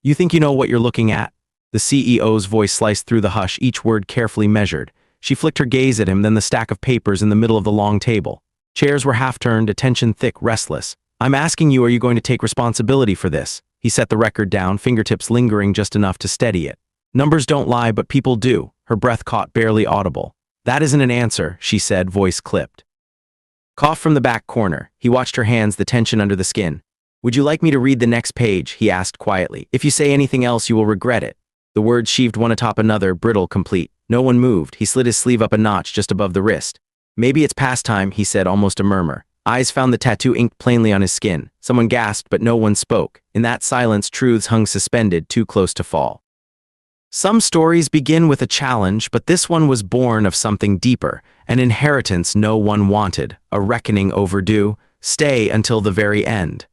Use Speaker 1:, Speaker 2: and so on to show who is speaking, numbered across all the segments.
Speaker 1: You think you know what you're looking at? The CEO's voice sliced through the hush, each word carefully measured. She flicked her gaze at him, then the stack of papers in the middle of the long table. Chairs were half-turned, attention thick, restless. I'm asking you, are you going to take responsibility for this? He set the record down, fingertips lingering just enough to steady it. Numbers don't lie, but people do. Her breath caught, barely audible. That isn't an answer, she said, voice clipped. Cough from the back corner. He watched her hands, the tension under the skin. Would you like me to read the next page? He asked quietly. If you say anything else, you will regret it. The words sheaved one atop another, brittle, complete. No one moved. He slid his sleeve up a notch just above the wrist. Maybe it's past time, he said, almost a murmur. Eyes found the tattoo inked plainly on his skin. Someone gasped, but no one spoke. In that silence, truths hung suspended, too close to fall. Some stories begin with a challenge, but this one was born of something deeper, an inheritance no one wanted, a reckoning overdue. Stay until the very end.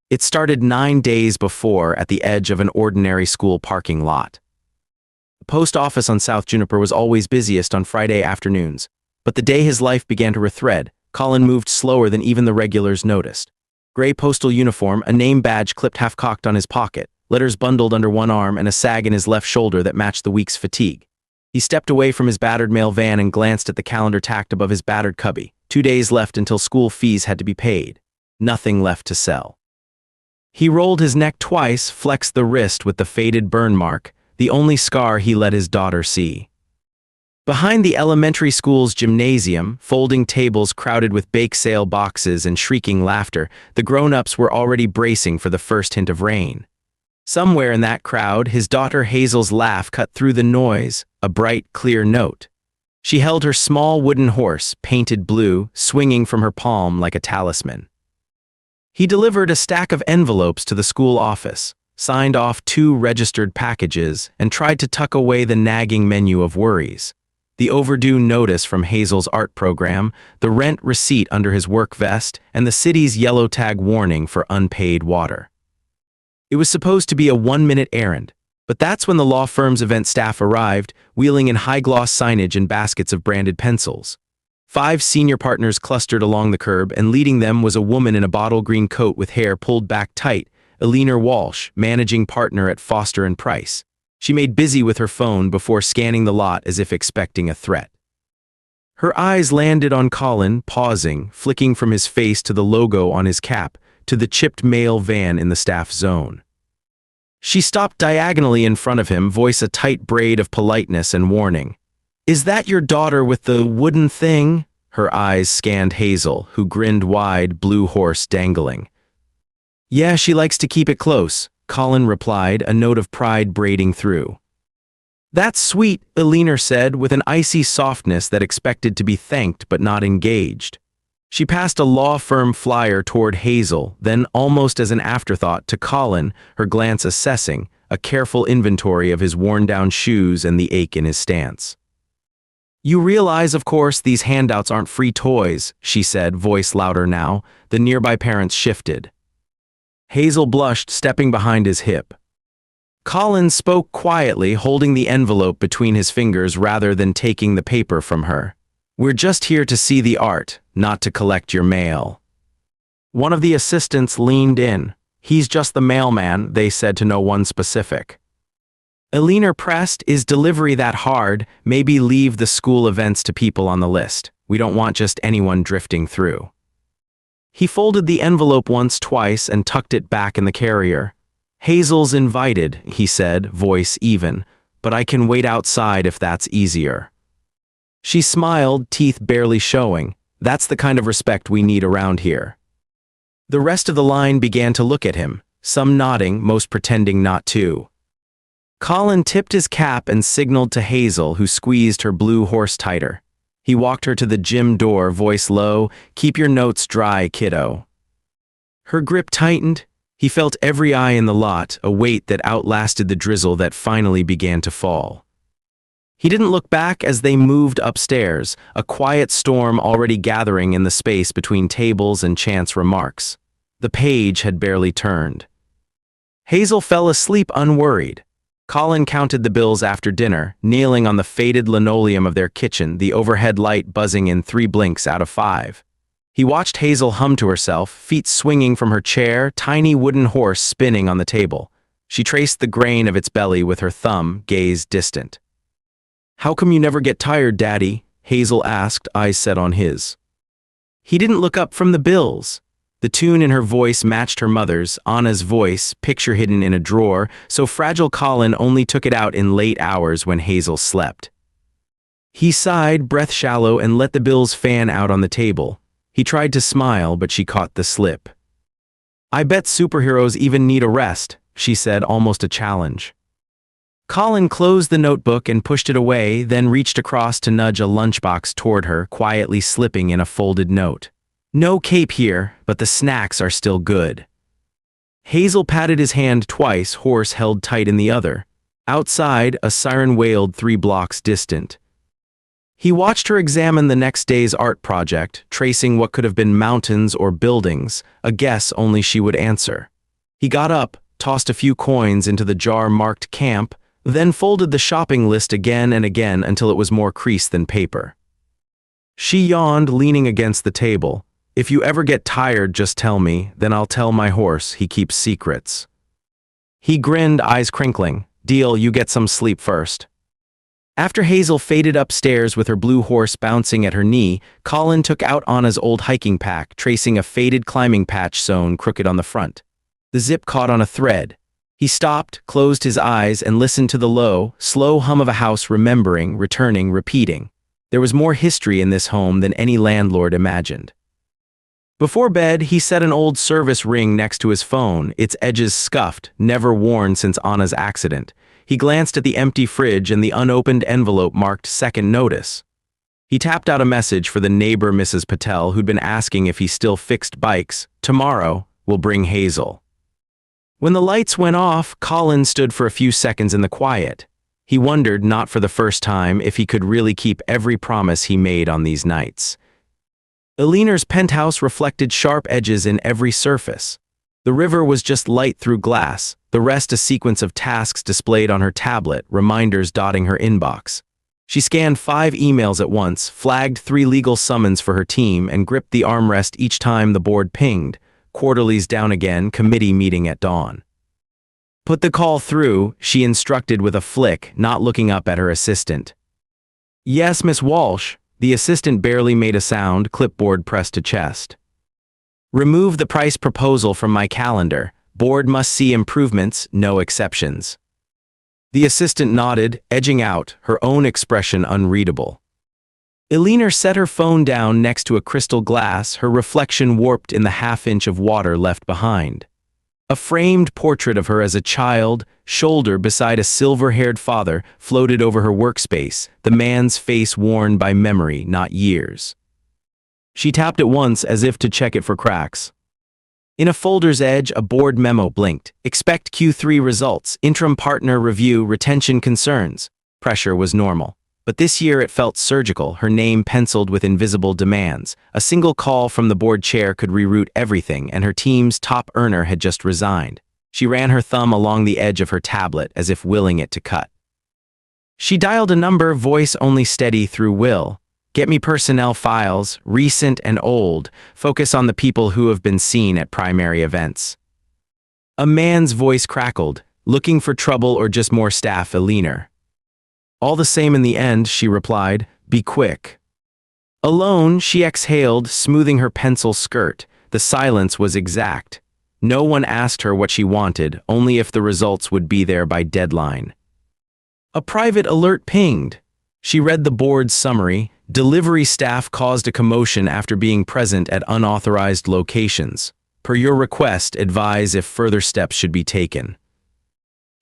Speaker 1: It started 9 days before at the edge of an ordinary school parking lot. The post office on South Juniper was always busiest on Friday afternoons, but the day his life began to rethread, Colin moved slower than even the regulars noticed. Gray postal uniform, a name badge clipped half-cocked on his pocket, letters bundled under one arm and a sag in his left shoulder that matched the week's fatigue. He stepped away from his battered mail van and glanced at the calendar tacked above his battered cubby. 2 days left until school fees had to be paid. Nothing left to sell. He rolled his neck twice, flexed the wrist with the faded burn mark, the only scar he let his daughter see. Behind the elementary school's gymnasium, folding tables crowded with bake sale boxes and shrieking laughter, the grown-ups were already bracing for the first hint of rain. Somewhere in that crowd, his daughter Hazel's laugh cut through the noise, a bright, clear note. She held her small wooden horse, painted blue, swinging from her palm like a talisman. He delivered a stack of envelopes to the school office, signed off 2 registered packages, and tried to tuck away the nagging menu of worries. The overdue notice from Hazel's art program, the rent receipt under his work vest, and the city's yellow tag warning for unpaid water. It was supposed to be a 1-minute errand, but that's when the law firm's event staff arrived, wheeling in high-gloss signage and baskets of branded pencils. 5 senior partners clustered along the curb, and leading them was a woman in a bottle green coat with hair pulled back tight, Eleanor Walsh, managing partner at Foster & Price. She made busy with her phone before scanning the lot as if expecting a threat. Her eyes landed on Colin, pausing, flicking from his face to the logo on his cap, to the chipped mail van in the staff zone. She stopped diagonally in front of him, voice a tight braid of politeness and warning. Is that your daughter with the wooden thing? Her eyes scanned Hazel, who grinned wide, blue horse dangling. Yeah, she likes to keep it close, Colin replied, a note of pride braiding through. That's sweet, Eleanor said, with an icy softness that expected to be thanked but not engaged. She passed a law firm flyer toward Hazel, then, almost as an afterthought, to Colin, her glance assessing, a careful inventory of his worn-down shoes and the ache in his stance. You realize, of course, these handouts aren't free toys, she said, voice louder now. The nearby parents shifted. Hazel blushed, stepping behind his hip. Colin spoke quietly, holding the envelope between his fingers rather than taking the paper from her. We're just here to see the art, not to collect your mail. One of the assistants leaned in. He's just the mailman, they said to no one specific. Eleanor pressed, is delivery that hard? Maybe leave the school events to people on the list. We don't want just anyone drifting through. He folded the envelope once, twice, and tucked it back in the carrier. Hazel's invited, he said, voice even, but I can wait outside if that's easier. She smiled, teeth barely showing. That's the kind of respect we need around here. The rest of the line began to look at him, some nodding, most pretending not to. Colin tipped his cap and signaled to Hazel, who squeezed her blue horse tighter. He walked her to the gym door, voice low, keep your notes dry, kiddo. Her grip tightened. He felt every eye in the lot, a weight that outlasted the drizzle that finally began to fall. He didn't look back as they moved upstairs, a quiet storm already gathering in the space between tables and chance remarks. The page had barely turned. Hazel fell asleep unworried. Colin counted the bills after dinner, kneeling on the faded linoleum of their kitchen, the overhead light buzzing in 3 blinks out of 5. He watched Hazel hum to herself, feet swinging from her chair, tiny wooden horse spinning on the table. She traced the grain of its belly with her thumb, gaze distant. "How come you never get tired, Daddy?" Hazel asked, eyes set on his. He didn't look up from the bills. The tune in her voice matched her mother's, Anna's voice, picture hidden in a drawer, so fragile Colin only took it out in late hours when Hazel slept. He sighed, breath shallow, and let the bills fan out on the table. He tried to smile, but she caught the slip. "I bet superheroes even need a rest," she said, almost a challenge. Colin closed the notebook and pushed it away, then reached across to nudge a lunchbox toward her, quietly slipping in a folded note. "No cape here, but the snacks are still good." Hazel patted his hand twice, horse held tight in the other. Outside, a siren wailed 3 blocks distant. He watched her examine the next day's art project, tracing what could have been mountains or buildings, a guess only she would answer. He got up, tossed a few coins into the jar marked camp, then folded the shopping list again and again until it was more crease than paper. She yawned, leaning against the table. "If you ever get tired, just tell me, then I'll tell my horse he keeps secrets." He grinned, eyes crinkling. "Deal, you get some sleep first." After Hazel faded upstairs with her blue horse bouncing at her knee, Colin took out Anna's old hiking pack, tracing a faded climbing patch sewn crooked on the front. The zip caught on a thread. He stopped, closed his eyes, and listened to the low, slow hum of a house remembering, returning, repeating. There was more history in this home than any landlord imagined. Before bed, he set an old service ring next to his phone, its edges scuffed, never worn since Anna's accident. He glanced at the empty fridge and the unopened envelope marked second notice. He tapped out a message for the neighbor Mrs. Patel, who'd been asking if he still fixed bikes. "Tomorrow, we'll bring Hazel." When the lights went off, Colin stood for a few seconds in the quiet. He wondered, not for the first time, if he could really keep every promise he made on these nights. Eleanor's penthouse reflected sharp edges in every surface. The river was just light through glass, the rest a sequence of tasks displayed on her tablet, reminders dotting her inbox. She scanned 5 emails at once, flagged 3 legal summons for her team, and gripped the armrest each time the board pinged. Quarterlies down again, committee meeting at dawn. "Put the call through," she instructed with a flick, not looking up at her assistant. "Yes, Miss Walsh." The assistant barely made a sound, clipboard pressed to chest. "Remove the price proposal from my calendar. Board must see improvements, no exceptions." The assistant nodded, edging out, her own expression unreadable. Eleanor set her phone down next to a crystal glass, her reflection warped in the half-inch of water left behind. A framed portrait of her as a child, shoulder beside a silver-haired father, floated over her workspace, the man's face worn by memory, not years. She tapped it once as if to check it for cracks. In a folder's edge, a board memo blinked. "Expect Q3 results, interim partner review, retention concerns." Pressure was normal. But this year it felt surgical, her name penciled with invisible demands. A single call from the board chair could reroute everything, and her team's top earner had just resigned. She ran her thumb along the edge of her tablet as if willing it to cut. She dialed a number, voice only steady through will. "Get me personnel files, recent and old. Focus on the people who have been seen at primary events." A man's voice crackled. "Looking for trouble or just more staff, Eleanor?" "All the same in the end," she replied. "Be quick." Alone, she exhaled, smoothing her pencil skirt. The silence was exact. No one asked her what she wanted, only if the results would be there by deadline. A private alert pinged. She read the board's summary. "Delivery staff caused a commotion after being present at unauthorized locations. Per your request, advise if further steps should be taken."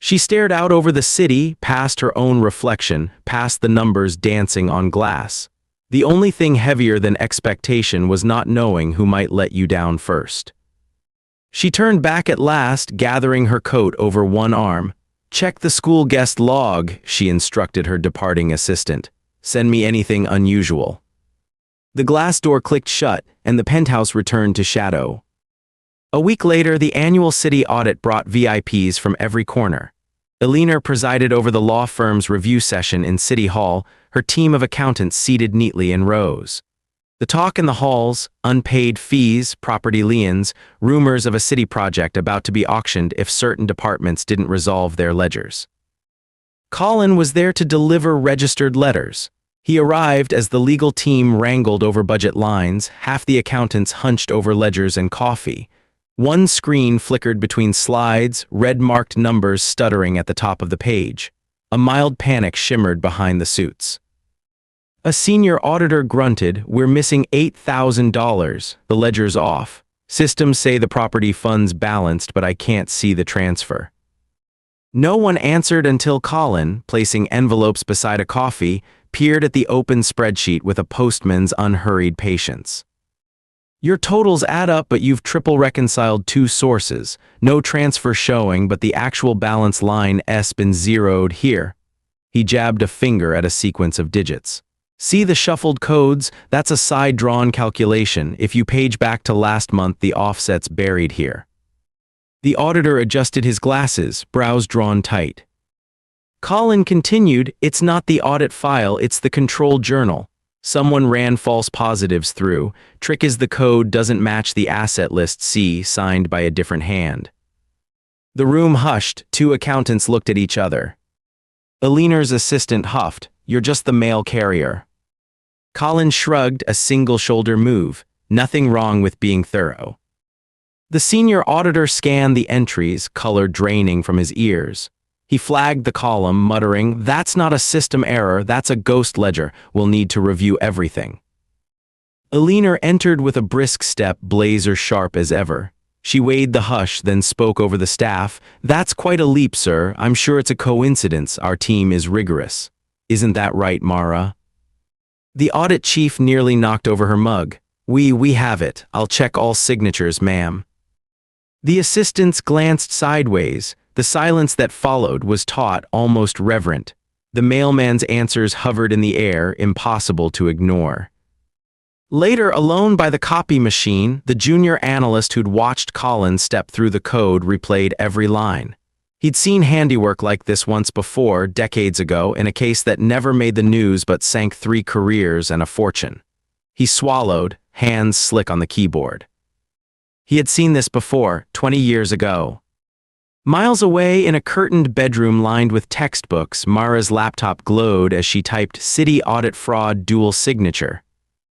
Speaker 1: She stared out over the city, past her own reflection, past the numbers dancing on glass. The only thing heavier than expectation was not knowing who might let you down first. She turned back at last, gathering her coat over one arm. "Check the school guest log," she instructed her departing assistant. "Send me anything unusual." The glass door clicked shut, and the penthouse returned to shadow. A week later, the annual city audit brought VIPs from every corner. Eleanor presided over the law firm's review session in City Hall, her team of accountants seated neatly in rows. The talk in the halls, unpaid fees, property liens, rumors of a city project about to be auctioned if certain departments didn't resolve their ledgers. Colin was there to deliver registered letters. He arrived as the legal team wrangled over budget lines, half the accountants hunched over ledgers and coffee. One screen flickered between slides, red-marked numbers stuttering at the top of the page. A mild panic shimmered behind the suits. A senior auditor grunted, "We're missing $8,000. The ledger's off. Systems say the property fund's balanced, but I can't see the transfer." No one answered until Colin, placing envelopes beside a coffee, peered at the open spreadsheet with a postman's unhurried patience. "Your totals add up, but you've triple reconciled two sources. No transfer showing, but the actual balance line S been zeroed here." He jabbed a finger at a sequence of digits. "See the shuffled codes? That's a side-drawn calculation. If you page back to last month, the offset's buried here." The auditor adjusted his glasses, brows drawn tight. Colin continued, "It's not the audit file, it's the control journal. Someone ran false positives through. Trick is the code doesn't match the asset list C signed by a different hand." The room hushed. Two accountants looked at each other. Eliner's assistant huffed, "You're just the mail carrier." Colin shrugged, a single shoulder move. Nothing wrong with being thorough. The senior auditor scanned the entries, color draining from his ears. He flagged the column, muttering, "That's not a system error, that's a ghost ledger. We'll need to review everything." Eliner entered with a brisk step, blazer sharp as ever. She weighed the hush, then spoke over the staff. "That's quite a leap, sir. I'm sure it's a coincidence. Our team is rigorous. Isn't that right, Mara?" The audit chief nearly knocked over her mug. We have it. I'll check all signatures, ma'am." The assistants glanced sideways. The silence that followed was taut, almost reverent. The mailman's answers hovered in the air, impossible to ignore. Later, alone by the copy machine, the junior analyst who'd watched Colin step through the code replayed every line. He'd seen handiwork like this once before, decades ago, in a case that never made the news but sank 3 careers and a fortune. He swallowed, hands slick on the keyboard. He had seen this before, 20 years ago. Miles away in a curtained bedroom lined with textbooks, Mara's laptop glowed as she typed "City Audit Fraud Dual Signature."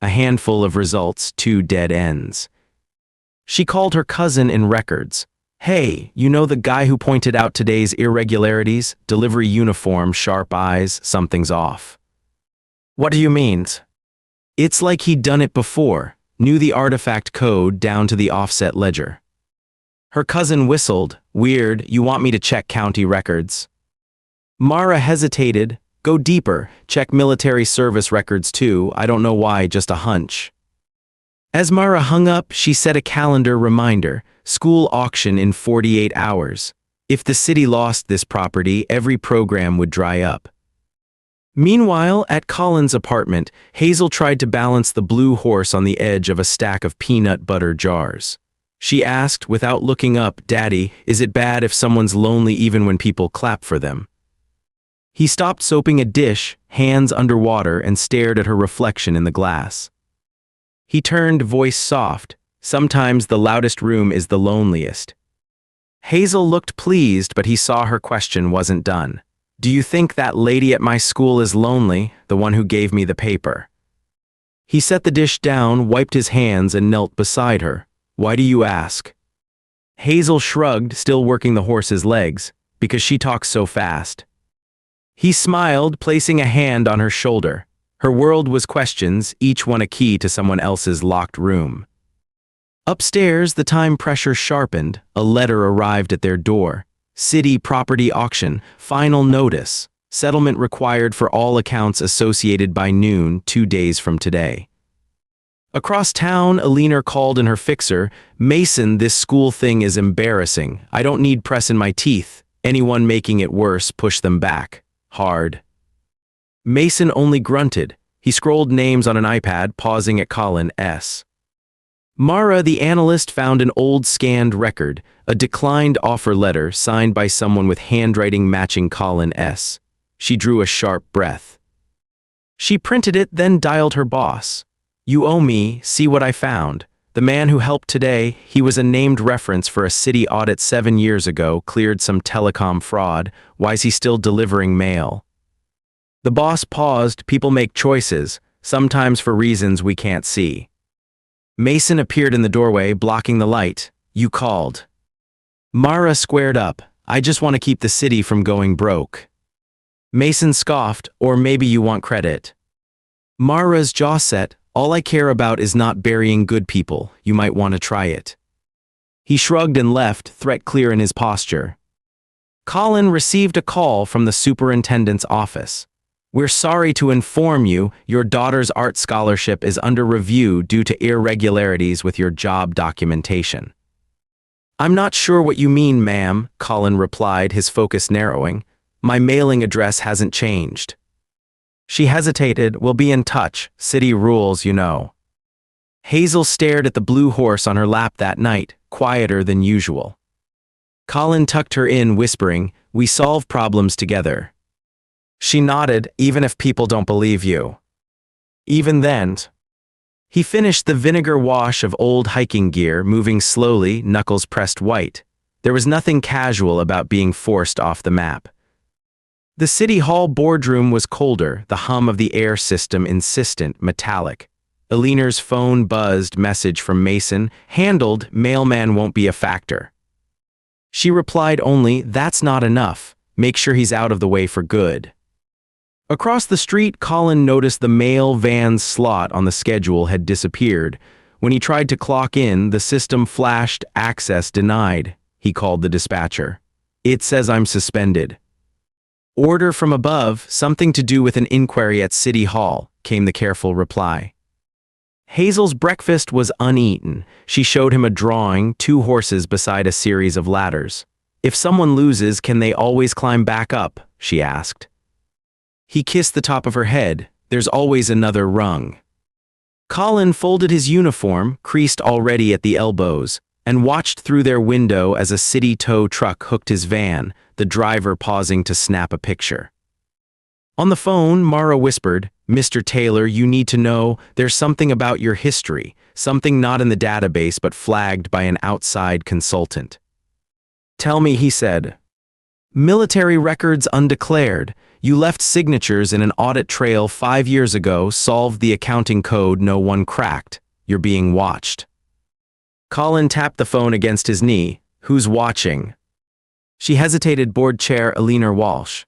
Speaker 1: A handful of results, 2 dead ends. She called her cousin in records. "Hey, you know the guy who pointed out today's irregularities? Delivery uniform, sharp eyes, something's off." "What do you mean?" "It's like he'd done it before, knew the artifact code down to the offset ledger." Her cousin whistled. "Weird, you want me to check county records?" Mara hesitated. "Go deeper, check military service records too. I don't know why, just a hunch." As Mara hung up, she set a calendar reminder. School auction in 48 hours. If the city lost this property, every program would dry up. Meanwhile, at Colin's apartment, Hazel tried to balance the blue horse on the edge of a stack of peanut butter jars. She asked, without looking up, "Daddy, is it bad if someone's lonely even when people clap for them?" He stopped soaping a dish, hands underwater, and stared at her reflection in the glass. He turned, voice soft, "Sometimes the loudest room is the loneliest." Hazel looked pleased, but he saw her question wasn't done. "Do you think that lady at my school is lonely, the one who gave me the paper?" He set the dish down, wiped his hands, and knelt beside her. "Why do you ask?" Hazel shrugged, still working the horse's legs, "Because she talks so fast." He smiled, placing a hand on her shoulder. Her world was questions, each one a key to someone else's locked room. Upstairs, the time pressure sharpened. A letter arrived at their door. City property auction, final notice. Settlement required for all accounts associated by noon, 2 days from today. Across town, Eliner called in her fixer. "Mason, this school thing is embarrassing. I don't need press in my teeth. Anyone making it worse, push them back. Hard." Mason only grunted. He scrolled names on an iPad, pausing at Colin S. Mara, the analyst, found an old scanned record, a declined offer letter signed by someone with handwriting matching Colin S. She drew a sharp breath. She printed it, then dialed her boss. You owe me, see what I found. The man who helped today, he was a named reference for a city audit 7 years ago, cleared some telecom fraud. Why's he still delivering mail? The boss paused. People make choices, sometimes for reasons we can't see. Mason appeared in the doorway, blocking the light. You called. Mara squared up. I just want to keep the city from going broke. Mason scoffed, or maybe you want credit. Mara's jaw set. All I care about is not burying good people. You might want to try it. He shrugged and left, threat clear in his posture. Colin received a call from the superintendent's office. We're sorry to inform you, your daughter's art scholarship is under review due to irregularities with your job documentation. I'm not sure what you mean, ma'am, Colin replied, his focus narrowing. My mailing address hasn't changed. She hesitated. We'll be in touch. City rules, you know. Hazel stared at the blue horse on her lap that night, quieter than usual. Colin tucked her in, whispering, we solve problems together. She nodded, even if people don't believe you. Even then. He finished the vinegar wash of old hiking gear, moving slowly, knuckles pressed white. There was nothing casual about being forced off the map. The city hall boardroom was colder, the hum of the air system insistent, metallic. Eliner's phone buzzed, message from Mason, handled, mailman won't be a factor. She replied only, that's not enough, make sure he's out of the way for good. Across the street, Colin noticed the mail van's slot on the schedule had disappeared. When he tried to clock in, the system flashed, access denied. He called the dispatcher. It says I'm suspended. Order from above, something to do with an inquiry at City Hall, came the careful reply. Hazel's breakfast was uneaten. She showed him a drawing, 2 horses beside a series of ladders. If someone loses, can they always climb back up? She asked. He kissed the top of her head. There's always another rung. Colin folded his uniform, creased already at the elbows, and watched through their window as a city tow truck hooked his van, the driver pausing to snap a picture. On the phone, Mara whispered, Mr. Taylor, you need to know, there's something about your history, something not in the database but flagged by an outside consultant. Tell me, he said. Military records undeclared. You left signatures in an audit trail 5 years ago, solved the accounting code no one cracked. You're being watched. Colin tapped the phone against his knee. Who's watching? She hesitated. Board chair Eliner Walsh.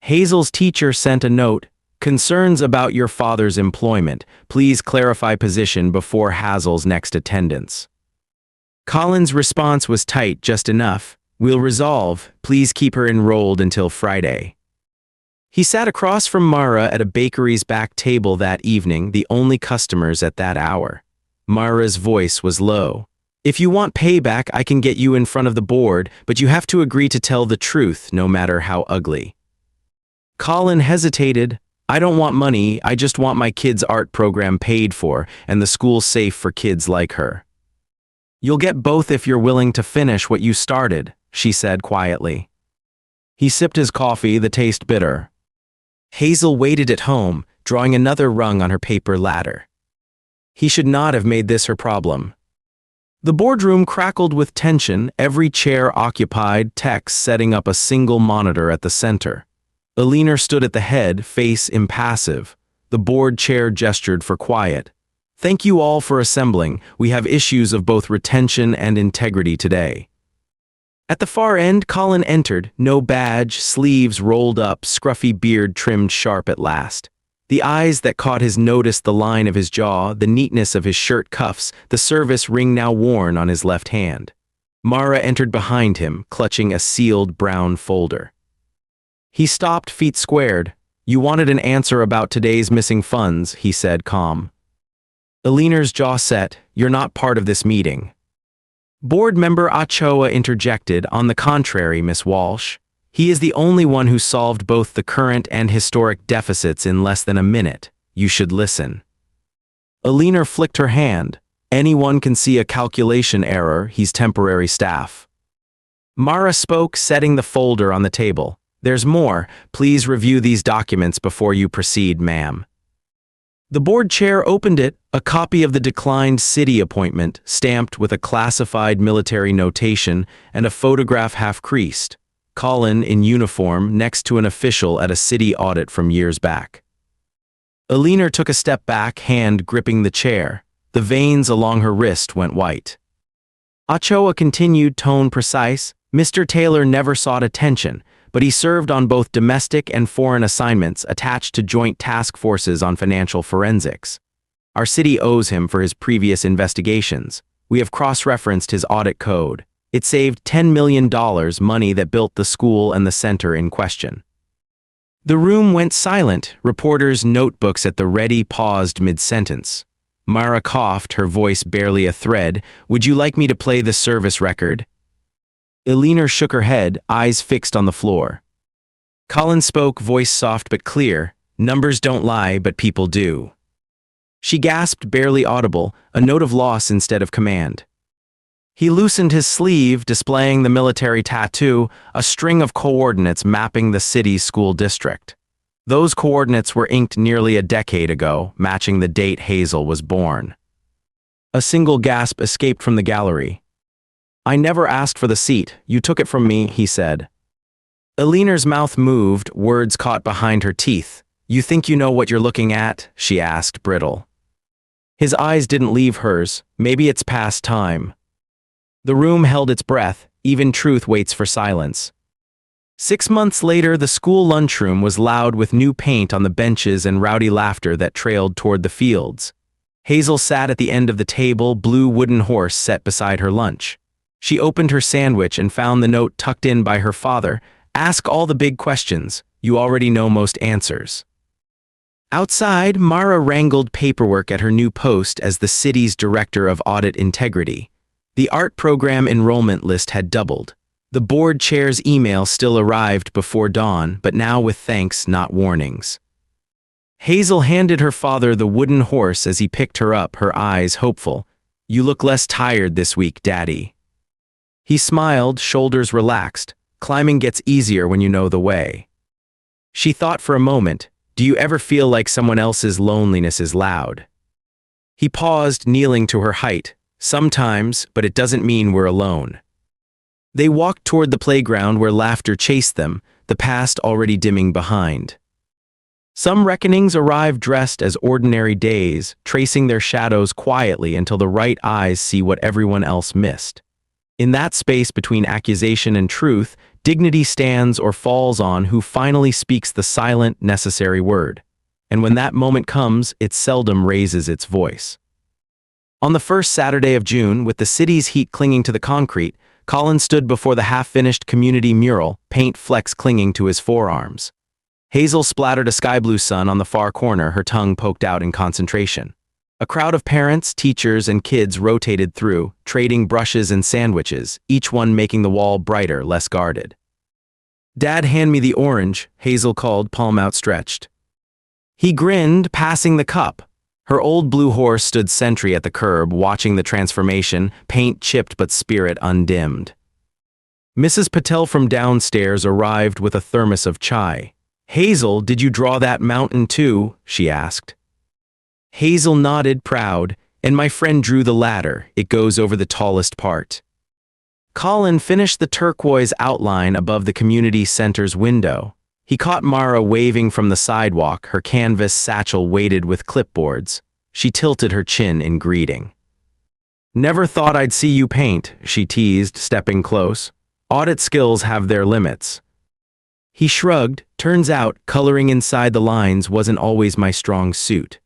Speaker 1: Hazel's teacher sent a note. Concerns about your father's employment. Please clarify position before Hazel's next attendance. Colin's response was tight, just enough. We'll resolve. Please keep her enrolled until Friday. He sat across from Mara at a bakery's back table that evening, the only customers at that hour. Mara's voice was low. If you want payback, I can get you in front of the board, but you have to agree to tell the truth, no matter how ugly. Colin hesitated. I don't want money, I just want my kid's art program paid for, and the school safe for kids like her. You'll get both if you're willing to finish what you started, she said quietly. He sipped his coffee, the taste bitter. Hazel waited at home, drawing another rung on her paper ladder. He should not have made this her problem. The boardroom crackled with tension, every chair occupied, techs setting up a single monitor at the center. Eliner stood at the head, face impassive. The board chair gestured for quiet. Thank you all for assembling. We have issues of both retention and integrity today. At the far end, Colin entered, no badge, sleeves rolled up, scruffy beard trimmed sharp at last. The eyes that caught his noticed the line of his jaw, the neatness of his shirt cuffs, the service ring now worn on his left hand. Mara entered behind him, clutching a sealed brown folder. He stopped, feet squared. You wanted an answer about today's missing funds, he said, calm. Eliner's jaw set. You're not part of this meeting. Board member Ochoa interjected, on the contrary, Miss Walsh. He is the only one who solved both the current and historic deficits in less than a minute. You should listen. Eliner flicked her hand. Anyone can see a calculation error, he's temporary staff. Mara spoke, setting the folder on the table. There's more. Please review these documents before you proceed, ma'am. The board chair opened it, a copy of the declined city appointment, stamped with a classified military notation and a photograph half-creased. Colin, in uniform, next to an official at a city audit from years back. Eleanor took a step back, hand gripping the chair. The veins along her wrist went white. Ochoa continued, tone precise. Mr. Taylor never sought attention, but he served on both domestic and foreign assignments attached to joint task forces on financial forensics. Our city owes him for his previous investigations. We have cross-referenced his audit code. It saved $10 million, money that built the school and the center in question. The room went silent, reporters' notebooks at the ready paused mid-sentence. Mara coughed, her voice barely a thread. Would you like me to play the service record? Eleanor shook her head, eyes fixed on the floor. Colin spoke, voice soft but clear. Numbers don't lie, but people do. She gasped, barely audible, a note of loss instead of command. He loosened his sleeve, displaying the military tattoo, a string of coordinates mapping the city's school district. Those coordinates were inked nearly a decade ago, matching the date Hazel was born. A single gasp escaped from the gallery. I never asked for the seat. You took it from me, he said. Eleanor's mouth moved, words caught behind her teeth. You think you know what you're looking at? She asked, brittle. His eyes didn't leave hers. Maybe it's past time. The room held its breath. Even truth waits for silence. 6 months later, the school lunchroom was loud with new paint on the benches and rowdy laughter that trailed toward the fields. Hazel sat at the end of the table, blue wooden horse set beside her lunch. She opened her sandwich and found the note tucked in by her father. Ask all the big questions. You already know most answers. Outside, Mara wrangled paperwork at her new post as the city's director of audit integrity. The art program enrollment list had doubled. The board chair's email still arrived before dawn, but now with thanks, not warnings. Hazel handed her father the wooden horse as he picked her up, her eyes hopeful. You look less tired this week, Daddy. He smiled, shoulders relaxed. Climbing gets easier when you know the way. She thought for a moment, do you ever feel like someone else's loneliness is loud? He paused, kneeling to her height. Sometimes, but it doesn't mean we're alone. They walked toward the playground where laughter chased them, the past already dimming behind. Some reckonings arrive dressed as ordinary days, tracing their shadows quietly until the right eyes see what everyone else missed. In that space between accusation and truth, dignity stands or falls on who finally speaks the silent, necessary word. And when that moment comes, it seldom raises its voice. On the first Saturday of June, with the city's heat clinging to the concrete, Colin stood before the half-finished community mural, paint flecks clinging to his forearms. Hazel splattered a sky-blue sun on the far corner, her tongue poked out in concentration. A crowd of parents, teachers, and kids rotated through, trading brushes and sandwiches, each one making the wall brighter, less guarded. Dad, hand me the orange, Hazel called, palm outstretched. He grinned, passing the cup. Her old blue horse stood sentry at the curb, watching the transformation, paint chipped but spirit undimmed. Mrs. Patel from downstairs arrived with a thermos of chai. Hazel, did you draw that mountain too? She asked. Hazel nodded, proud, and my friend drew the ladder. It goes over the tallest part. Colin finished the turquoise outline above the community center's window. He caught Mara waving from the sidewalk, her canvas satchel weighted with clipboards. She tilted her chin in greeting. Never thought I'd see you paint, she teased, stepping close. Audit skills have their limits. He shrugged. Turns out, coloring inside the lines wasn't always my strong suit.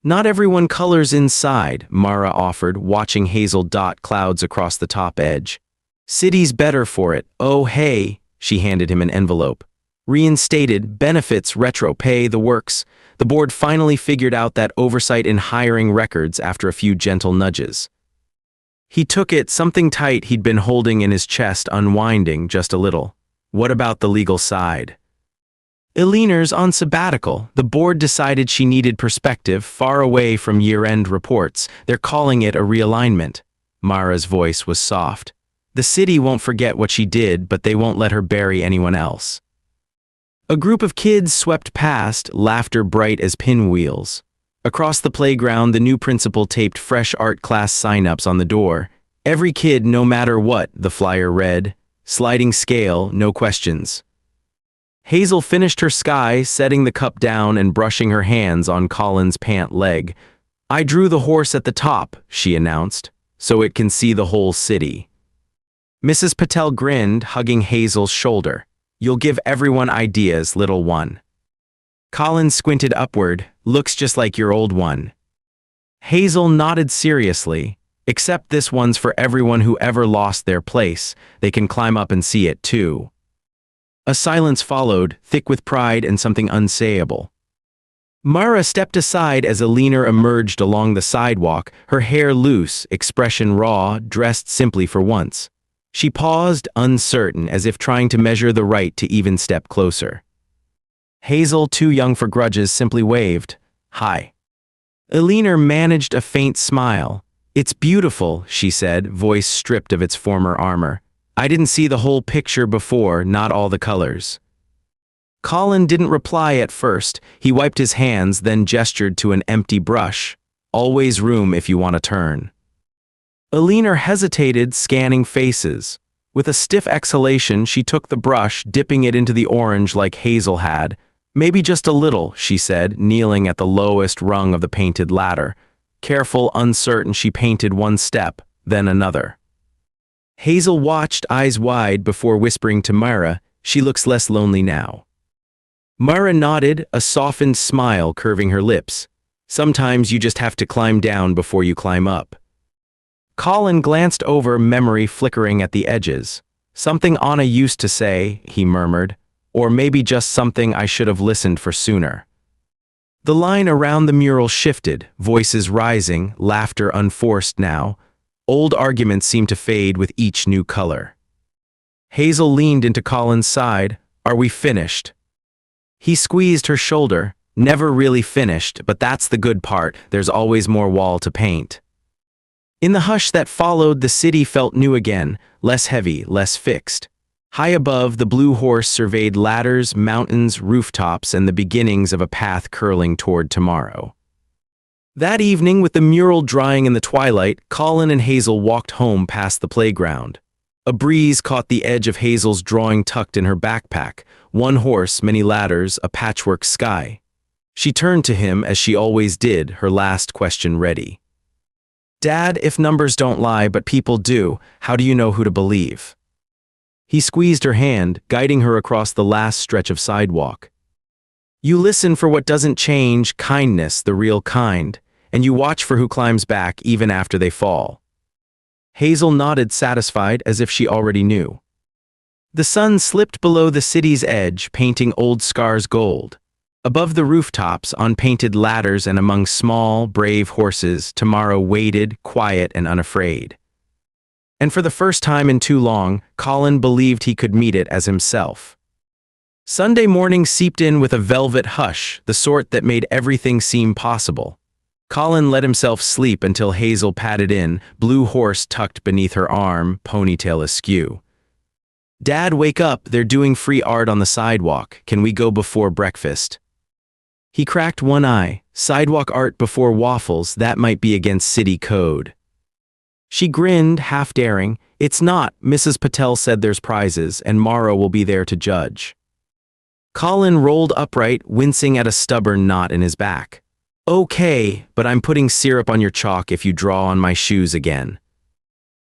Speaker 1: Not everyone colors inside, Mara offered, watching Hazel dot clouds across the top edge. City's better for it. Oh, hey, she handed him an envelope. Reinstated, benefits, retro pay, the works. The board finally figured out that oversight in hiring records after a few gentle nudges. He took it, something tight he'd been holding in his chest unwinding just a little. What about the legal side? Eleanor's on sabbatical. The board decided she needed perspective far away from year-end reports. They're calling it a realignment. Mara's voice was soft. The city won't forget what she did, but they won't let her bury anyone else. A group of kids swept past, laughter bright as pinwheels. Across the playground, the new principal taped fresh art class sign-ups on the door. Every kid, no matter what, the flyer read. Sliding scale, no questions. Hazel finished her sky, setting the cup down and brushing her hands on Colin's pant leg. I drew the horse at the top, she announced, so it can see the whole city. Mrs. Patel grinned, hugging Hazel's shoulder. You'll give everyone ideas, little one. Colin squinted upward. Looks just like your old one. Hazel nodded seriously. Except this one's for everyone who ever lost their place. They can climb up and see it too. A silence followed, thick with pride and something unsayable. Mara stepped aside as Alina emerged along the sidewalk, her hair loose, expression raw, dressed simply for once. She paused, uncertain, as if trying to measure the right to even step closer. Hazel, too young for grudges, simply waved. Hi. Alina managed a faint smile. It's beautiful, she said, voice stripped of its former armor. I didn't see the whole picture before, not all the colors. Colin didn't reply at first. He wiped his hands, then gestured to an empty brush. Always room if you want to turn. Alina hesitated, scanning faces. With a stiff exhalation, she took the brush, dipping it into the orange like Hazel had. Maybe just a little, she said, kneeling at the lowest rung of the painted ladder. Careful, uncertain, she painted one step, then another. Hazel watched, eyes wide, before whispering to Myra, she looks less lonely now. Myra nodded, a softened smile curving her lips. Sometimes you just have to climb down before you climb up. Colin glanced over, memory flickering at the edges. Something Anna used to say, he murmured, or maybe just something I should have listened for sooner. The line around the mural shifted, voices rising, laughter unforced now. Old arguments seemed to fade with each new color. Hazel leaned into Colin's side. Are we finished? He squeezed her shoulder. Never really finished, but that's the good part. There's always more wall to paint. In the hush that followed, the city felt new again, less heavy, less fixed. High above, the blue horse surveyed ladders, mountains, rooftops, and the beginnings of a path curling toward tomorrow. That evening, with the mural drying in the twilight, Colin and Hazel walked home past the playground. A breeze caught the edge of Hazel's drawing tucked in her backpack. One horse, many ladders, a patchwork sky. She turned to him as she always did, her last question ready. Dad, if numbers don't lie, but people do, how do you know who to believe? He squeezed her hand, guiding her across the last stretch of sidewalk. You listen for what doesn't change, kindness, the real kind, and you watch for who climbs back even after they fall. Hazel nodded, satisfied, as if she already knew. The sun slipped below the city's edge, painting old scars gold. Above the rooftops, on painted ladders and among small, brave horses, tomorrow waited, quiet and unafraid. And for the first time in too long, Colin believed he could meet it as himself. Sunday morning seeped in with a velvet hush, the sort that made everything seem possible. Colin let himself sleep until Hazel patted in, blue horse tucked beneath her arm, ponytail askew. Dad, wake up, they're doing free art on the sidewalk. Can we go before breakfast? He cracked one eye. Sidewalk art before waffles, that might be against city code. She grinned, half daring. It's not, Mrs. Patel said there's prizes, and Mara will be there to judge. Colin rolled upright, wincing at a stubborn knot in his back. Okay, but I'm putting syrup on your chalk if you draw on my shoes again.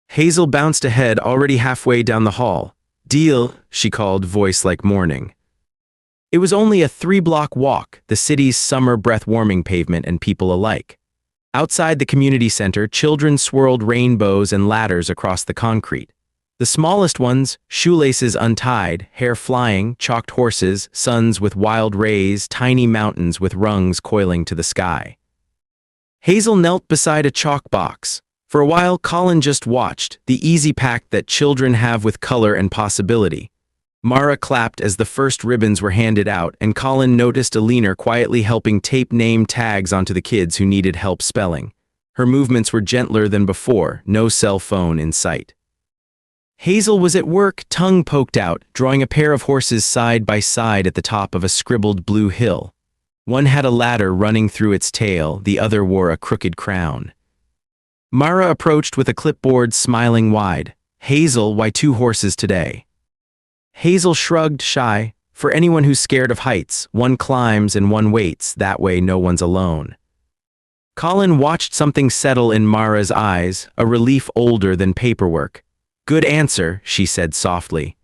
Speaker 1: Hazel bounced ahead, already halfway down the hall. Deal, she called, voice like morning. It was only a 3-block walk, the city's summer breath-warming pavement and people alike. Outside the community center, children swirled rainbows and ladders across the concrete. The smallest ones, shoelaces untied, hair flying, chalked horses, suns with wild rays, tiny mountains with rungs coiling to the sky. Hazel knelt beside a chalk box. For a while, Colin just watched, the easy pact that children have with color and possibility. Mara clapped as the first ribbons were handed out, and Colin noticed Alina quietly helping tape name tags onto the kids who needed help spelling. Her movements were gentler than before, no cell phone in sight. Hazel was at work, tongue poked out, drawing a pair of horses side by side at the top of a scribbled blue hill. One had a ladder running through its tail, the other wore a crooked crown. Mara approached with a clipboard, smiling wide. "Hazel, why 2 horses today?" Hazel shrugged, shy. "For anyone who's scared of heights, one climbs and one waits, that way no one's alone." Colin watched something settle in Mara's eyes, a relief older than paperwork. "Good answer," she said softly.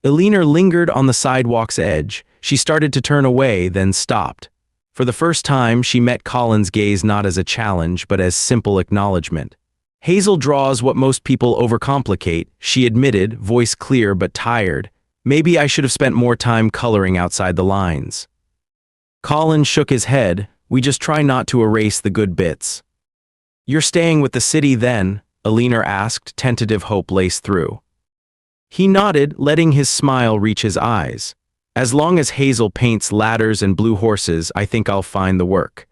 Speaker 1: Elinor lingered on the sidewalk's edge. She started to turn away, then stopped. For the first time, she met Colin's gaze not as a challenge, but as simple acknowledgement. "Hazel draws what most people overcomplicate," she admitted, voice clear but tired. "Maybe I should have spent more time coloring outside the lines." Colin shook his head. "We just try not to erase the good bits." "You're staying with the city then?" Elinor asked, tentative hope laced through. He nodded, letting his smile reach his eyes. "As long as Hazel paints ladders and blue horses, I think I'll find the work."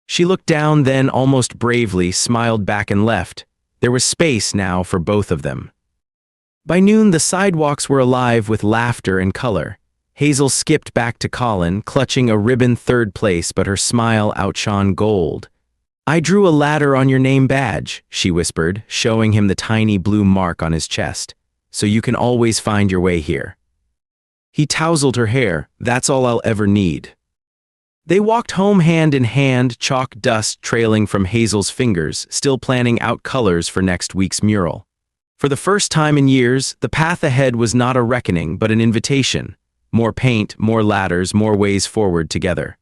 Speaker 1: She looked down, then almost bravely smiled back and left. There was space now for both of them. By noon, the sidewalks were alive with laughter and color. Hazel skipped back to Colin, clutching a ribbon third place, but her smile outshone gold. "I drew a ladder on your name badge," she whispered, showing him the tiny blue mark on his chest. "So you can always find your way here." He tousled her hair. "That's all I'll ever need." They walked home hand in hand, chalk dust trailing from Hazel's fingers, still planning out colors for next week's mural. For the first time in years, the path ahead was not a reckoning, but an invitation. More paint, more ladders, more ways forward together.